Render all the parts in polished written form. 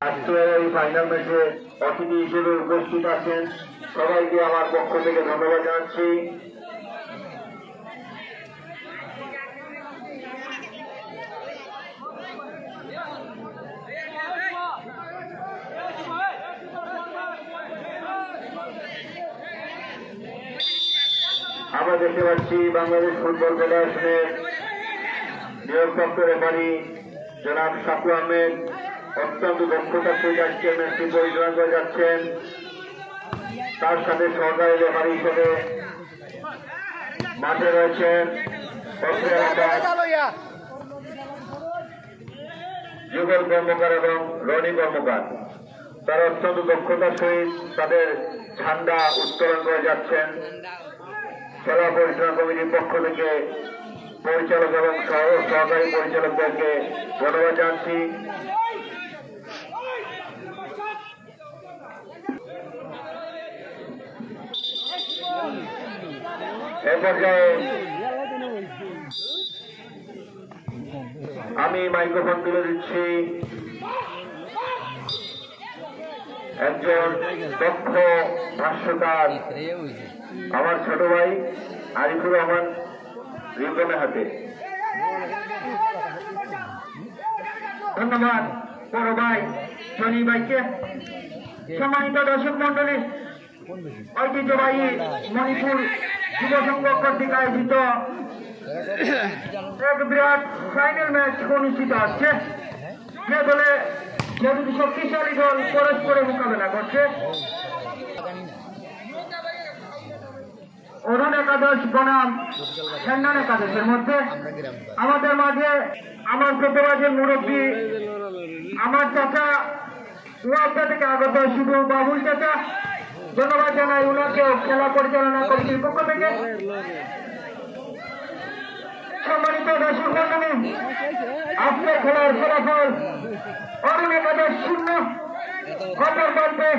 আজকে এই ফাইনাল ম্যাচে অতিথি হিসেবে উপস্থিত আছেন সবাইকে আমার পক্ষ থেকে ধন্যবাদ জানাচ্ছি। আমরা দেখতে পাচ্ছি বাংলাদেশ ফুটবল ফেডারেশনের নিয়োগপ্রাপ্ত রেফারি জনাব সাকু আহমেদ অত্যন্ত দক্ষতার সহিত আজকে ম্যাচটি পরিচালনা করে যাচ্ছেন। তার সাথে সহকারী রেফারি হিসেবে মাঠে রয়েছেন যুগল কর্মকার এবং রনি কর্মকার। তারা অত্যন্ত দক্ষতার সহিত তাদের ঝান্ডা উত্তোলন করে যাচ্ছেন। খেলা পরিচালনা কমিটির পক্ষ থেকে পরিচালক এবং সহকারী পরিচালকদেরকে ধন্যবাদ জানাচ্ছি। এ পর্যায়ে আমি মাইক্রোফোন তুলে দিচ্ছি একজন দক্ষ ভাষ্যকার আমার ছোট ভাই আরিফুর রহমান রিপনের হাতে। ধন্যবাদ বড় ভাই জনি ভাইকে। সম্মানিত দর্শক মন্ডলী, ঐতিহ্যবাহী মণিপুর যুব সংঘ কর্তৃক আয়োজিত এক বিরাট ফাইনাল ম্যাচ অনুষ্ঠিত হচ্ছে। যে দলে যে দুটি শক্তিশালী দল পরস্পরের মোকাবেলা করছে। অরুণ একাদশ বনাম সেন্নান একাদশের মধ্যে আমাদের মাঝে আমার প্রতিবাদের মুরব্বী আমার চাচা ওয়ালদা থেকে আগত শুধু বাবুল চাচা, ধন্যবাদ জানাই উনাকে খেলা পরিচালনা কমিটির পক্ষ থেকে। সম্মানিত দর্শক মণ্ডলী, আজকের খেলার ফলাফল অরুণ একাদশ 0, অপর প্রান্তে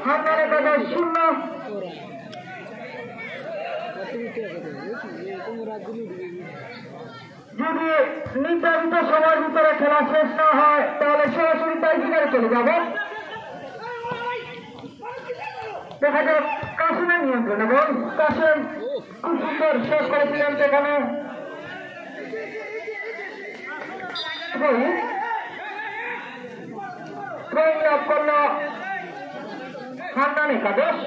হান্নান একাদশ 0। যদি নির্ধারিত সময়ের ভিতরে খেলা শেষ না হয় তাহলে সরাসরি টাইব্রেকারে চলে যাব। দেখা যাক কাসিমের নিয়ন্ত্রণ এবং কাসিম খুব সুন্দর শেষ করেছিলেন। সেখানে লাভ করল হান্নান একাদশ।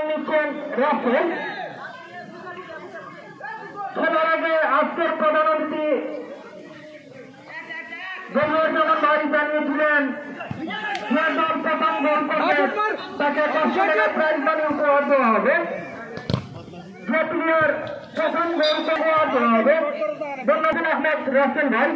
নিচ্ছেন রাফেল। খেলার আগে আজকের প্রধান অতিথি যেমন ভাই জানিয়েছিলেন যে দল প্রথম গোল করবে তাকে 500 টাকা প্রাইজ মানি উপহার দেওয়া হবে। যে প্লেয়ার প্রথম গোল উপহার দেওয়া হবে। ধন্যবাদ আহমেদ রাসেল ভাই।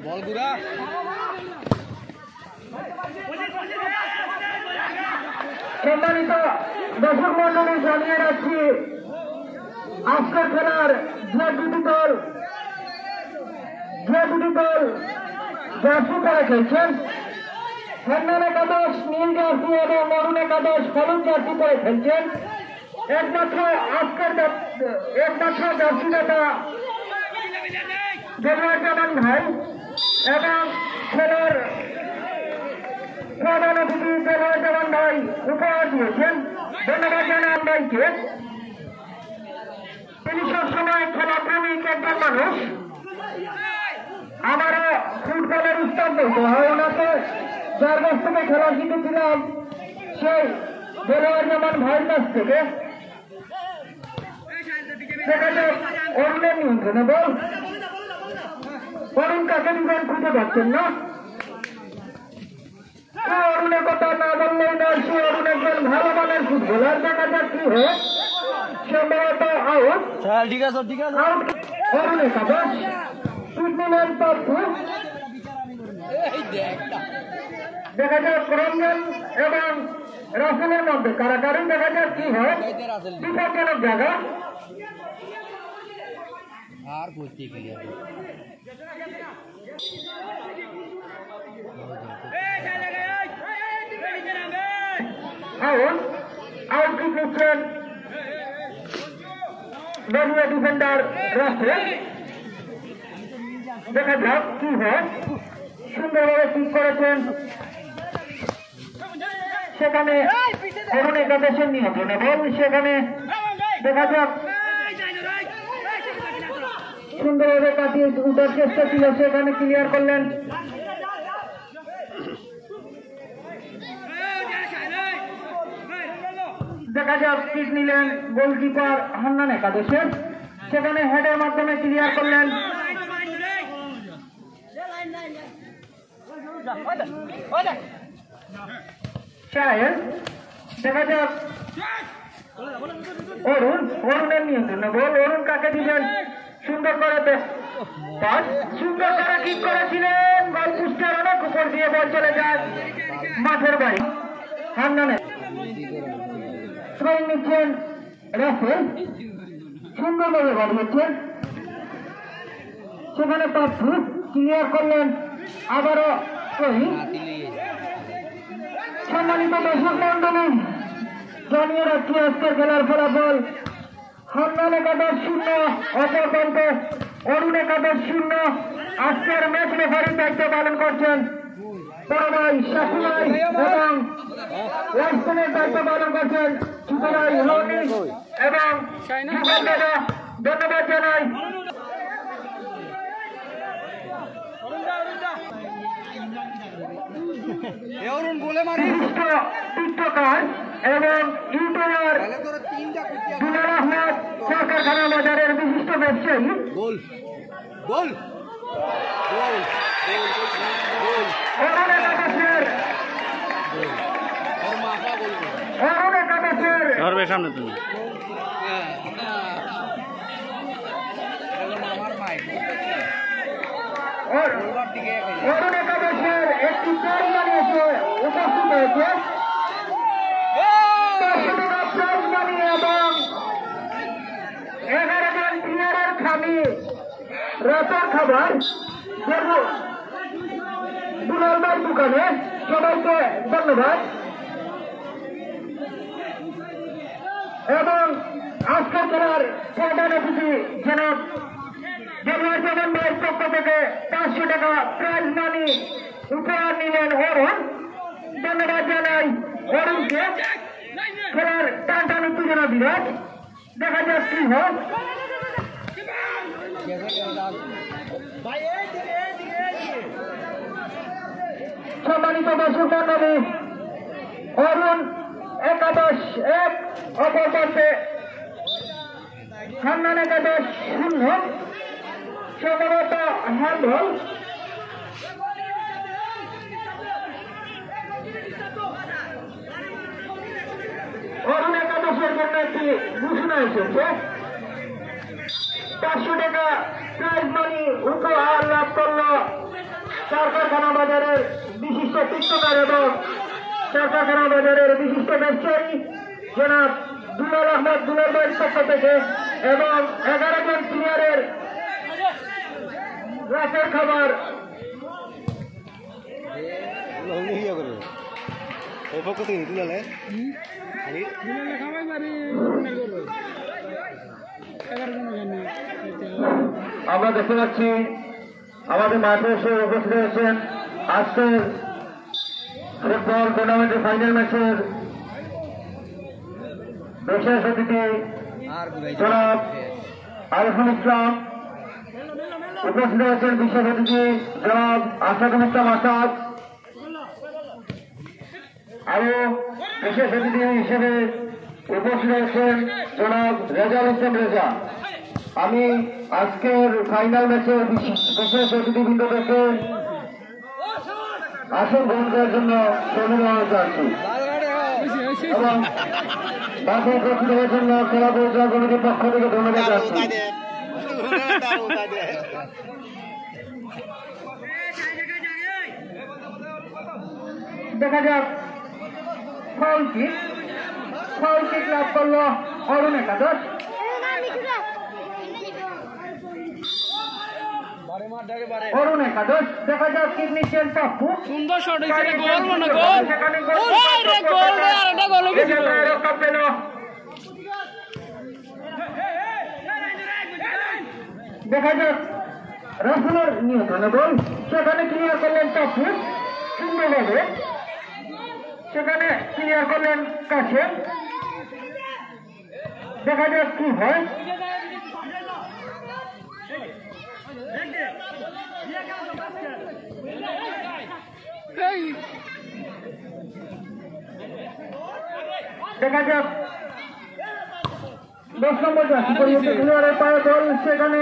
বলগুড়া সম্মানিত দর্শক মন্ডলী, জানিয়ে রাখছি আজকের খেলার যে দুটি দল জার্সি পরে খেলছেন, হান্নান একাদশ নীল জার্সি এবং অরুণ একাদশ হলুদ জার্সি পরে খেলছেন। একমাত্র জার্সিদাতা দেলোয়ার ভাই এবং খেলার প্রধান অতিথি দেলোয়ার ভাই উপহার দিয়েছেন। ধন্যবাদ জানাই ভাইকে। তিনি সবসময় খেলা প্রেমিক একজন মানুষ। আমারও ফুটবলের উস্তাদ বলতে হয় ওনাকে। যার কাছ থেকে খেলা শিখেছিলাম সেই দেলোয়ার ভাইয়ের কাছ থেকে। সেখানে অরুণের নিয়ন্ত্রণে বল। অরুণ কাকে দিবেন খুঁজে পাচ্ছেন না। অরুণের কথা না বললেই নয়, সে অরুণ একজন ভালো মানের ফুটবলার। দেখা যাক কি হয়। সম্ভবত আউট। ঠিক আছে ঠিক আছে। আউট অরুণ একাদশ। টুটনিলেন তথ্য। দেখা যাক রঞ্জন এবং রাসেলের মধ্যে কারাকারি। দেখা যাক কি হয়। বিপজ্জনক জায়গা। আর করতে গেলে আউটকিক নিচ্ছেন নদিয়া ডিফেন্ডার রাসেল। দেখা যাক কি হয়। সুন্দরভাবে কিক করেছেন, সেখানে অরুণ একাদশের নিয়ন্ত্রণে বল। সেখানে দেখা যাক সুন্দরভাবে কাটিয়ে উঠার চেষ্টা ছিল, সেখানে ক্লিয়ার করলেন। দেখা যাক কিক নিলেন গোলকিপার হান্নান একাদশের, সেখানে হেডের মাধ্যমে ক্লিয়ার করলেন। শাহেদ, দেখা যাক অরুণের নিয়ন্ত্রণে বল। অরুণ কাকে দিবেন? সুন্দর করে সুন্দর করে কিক করেছিলেন, গোল পোস্টের অনেক উপর দিয়ে বল চলে যায় মাঠের বাড়ি। হান্নানের নিচ্ছেন রাসেল, সুন্দরভাবে বাড়িয়েছেন, সেখানে পাপ্পু ক্লিয়ার করলেন। আবারও সম্মানিত দর্শক মন্ডলী, জানিয়ে রাখছি আজকের খেলার ফলাফল। হান্নান একাদশ 0, অপরপ্রান্তে অরুণ একাদশ 0। আজকের ম্যাচ রেফারির দায়িত্ব পালন করছেন বড় ভাই শাশুড়াই এবং ওয়াইসনের দায়িত্ব পালন করছেন ছোটরাই রনি এবং দাদা। ধন্যবাদ জানাই। টিকটকার এবং ইউটিউবার দুলাল আহমেদ সরকারখানা বাজারের বিশিষ্ট ব্যবসায়ী সামনে তুমি অরুণ একাদশের একটি প্রাইজ মানি এসে উপস্থিত হয়েছে। 500 টাকা প্রাইজ মানি এবং 11 জন প্লেয়ারের খালি রাতের খাবার দুলাল ভাই দোকানে। সবাইকে ধন্যবাদ। এবং আজকের খেলার প্রধান অতিথি জনাব ভাইয়ের পক্ষ থেকে 500 টাকা প্রাইজ মানি উপহার নিলেন অরুণ। ধন্যবাদ জানাই অরুণকে। খেলার টান উত্তেজনা বিরাট। দেখা যাক কি হয়। সম্মানিত দর্শক মন্ডলী, অরুণ একাদশ 1, অপরপক্ষে হান্নান একাদশ 0। সম্ভবত হ্যান্ডবল। অরুণ একাদশের জন্য একটি ঘোষণা এসেছে। 500 টাকা প্রাইজ মানি উপহার লাভ করল সরকারখানা বাজারের বিশিষ্ট টিকটকার এবং সরকারখানা বাজারের বিশিষ্ট ব্যবসায়ী জনাব দুলাল আহমেদ দুলাল ভাইয়ের পক্ষ থেকে এবং 11 জন প্লেয়ারের রাতের খাবার। আমরা দেখতে পাচ্ছি আমাদের মাঠে এসে উপস্থিত হয়েছেন আজকের ফুটবল টুর্নামেন্টের ফাইনাল ম্যাচের বিশেষ অতিথি জনাব আরিফুল ইসলাম। উপস্থিত হয়েছেন বিশেষ অতিথি জনাব আসাদুল ইসলাম আসাদ। আরো বিশেষ অতিথি হিসেবে উপস্থিত হয়েছেন জনাব রেজাউল ইসলাম রেজা। আমি আজকের ফাইনাল ম্যাচের বিশেষ অতিথিবৃন্দদেরকে আসন গ্রহণ করার জন্য ধন্যবাদ জানাচ্ছি এবং বাকি উপস্থিত হওয়ার জন্য খেলা পরিচালনা কমিটির পক্ষ থেকে ধন্যবাদ জানাচ্ছি। দেখা যাক ফাউল কিক লাভ করল অরুণ একাদশ। অরুণ একাদশ দেখা যাক কি নিচ্ছেন টাপু সুন্দর শট হয়েছে রে, গোল মনে গোল। ওই রে গোল রে, আর একটা গোল হয়ে গেছিল। রক্ষা পেল দেখা যাক রাসেলের নিয়ন্ত্রণে বল সেখানে ক্লিয়ার করলেন টাপু সুন্দরভাবে সেখানে ক্লিয়ার করলেন কাছে দেখা যাক কি হয় দেখা যাক 10 নম্বর জার্সি পরিহিত খেলোয়াড়ের পায়ে বল সেখানে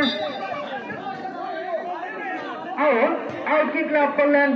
আউট কিক লাভ করলেন